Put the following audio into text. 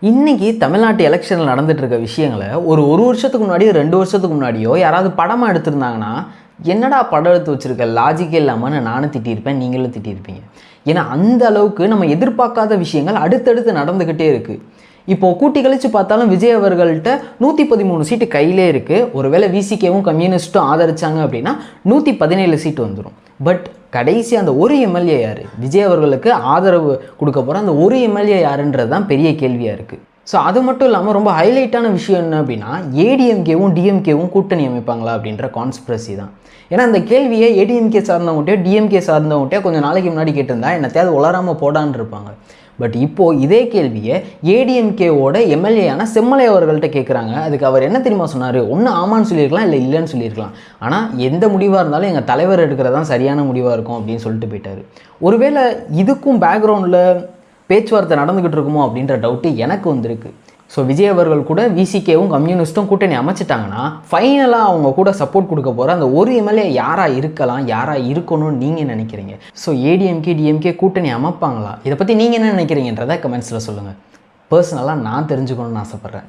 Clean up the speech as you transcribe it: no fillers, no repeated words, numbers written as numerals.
இன்றைக்கி தமிழ்நாட்டு எலெக்ஷனில் நடந்துட்டு இருக்க விஷயங்களை ஒரு வருஷத்துக்கு முன்னாடியோ 2 வருஷத்துக்கு முன்னாடியோ யாராவது படமாக எடுத்திருந்தாங்கன்னா என்னடா படம் எடுத்து வச்சுருக்க லாஜிக்கே இல்லாமல் நானும் திட்டியிருப்பேன், நீங்களும் திட்டியிருப்பீங்க. ஏன்னா அந்த அளவுக்கு நம்ம எதிர்பார்க்காத விஷயங்கள் அடுத்தடுத்து நடந்துக்கிட்டே இருக்குது. இப்போது கூட்டி கழித்து பார்த்தாலும் விஜய் அவர்கள்ட்ட 113 சீட்டு கையிலே இருக்குது. ஒருவேளை விசிகேவும் கம்யூனிஸ்ட்டும் ஆதரிச்சாங்க அப்படின்னா 117 சீட்டு வந்துடும். பட் கடைசி அந்த ஒரு எம்எல்ஏ யார்? விஜய் அவர்களுக்கு ஆதரவு கொடுக்க போகிற அந்த ஒரு எம்எல்ஏ யாருன்றது தான் பெரிய கேள்வியாக இருக்குது. ஸோ அது மட்டும் இல்லாமல் ரொம்ப ஹைலைட்டான விஷயம் என்ன அப்படின்னா, ஏடிஎம்கேவும் டிஎம்கேவும் கூட்டணி அமைப்பாங்களா அப்படின்ற கான்ஸ்பிரசி தான். ஏன்னா அந்த கேள்வியை ஏடிஎம்கே சார்ந்தவங்ககிட்டயோ டிஎம்கே சார்ந்தவங்ககிட்டயோ கொஞ்சம் நாளைக்கு முன்னாடி கேட்டிருந்தா என்னத்தையாவது உளராமல் போடான்னு இருப்பாங்க. பட் இப்போது இதே கேள்வியை ஏடிஎம்கேவோட எம்எல்ஏயான செம்மலை அவர்கள்ட்ட கேட்குறாங்க. அதுக்கு அவர் என்ன தெரியுமா சொன்னார்? ஒன்று ஆமான்னு சொல்லியிருக்கலாம், இல்லை இல்லைன்னு சொல்லியிருக்கலாம். ஆனால் எந்த முடிவாக இருந்தாலும் எங்கள் தலைவர் எடுக்கிறது தான் சரியான முடிவாக இருக்கும் அப்படின்னு சொல்லிட்டு போயிட்டார். ஒருவேளை இதுக்கும் பேக்ரவுண்டில் பேச்சுவார்த்தை நடந்துக்கிட்டு இருக்குமோ அப்படின்ற டவுட்டு எனக்கு வந்திருக்கு. ஸோ விஜய் அவர்கள் கூட விசிகேவும் கம்யூனிஸ்ட்டும் கூட்டணி அமைச்சிட்டாங்கன்னா ஃபைனலாக அவங்க கூட சப்போர்ட் கொடுக்க போகிற அந்த ஒரு எம்எல்ஏ யாராக இருக்கலாம், யாராக இருக்கணும்னு நீங்கள் நினைக்கிறீங்க? ஸோ ஏடிஎம்கே டிஎம்கே கூட்டணி அமைப்பாங்களா? இதை பற்றி நீங்கள் என்ன நினைக்கிறீங்கன்றதை கமெண்ட்ஸில் சொல்லுங்கள். பர்சனலாக நான் தெரிஞ்சுக்கணும்னு ஆசைப்பட்றேன்.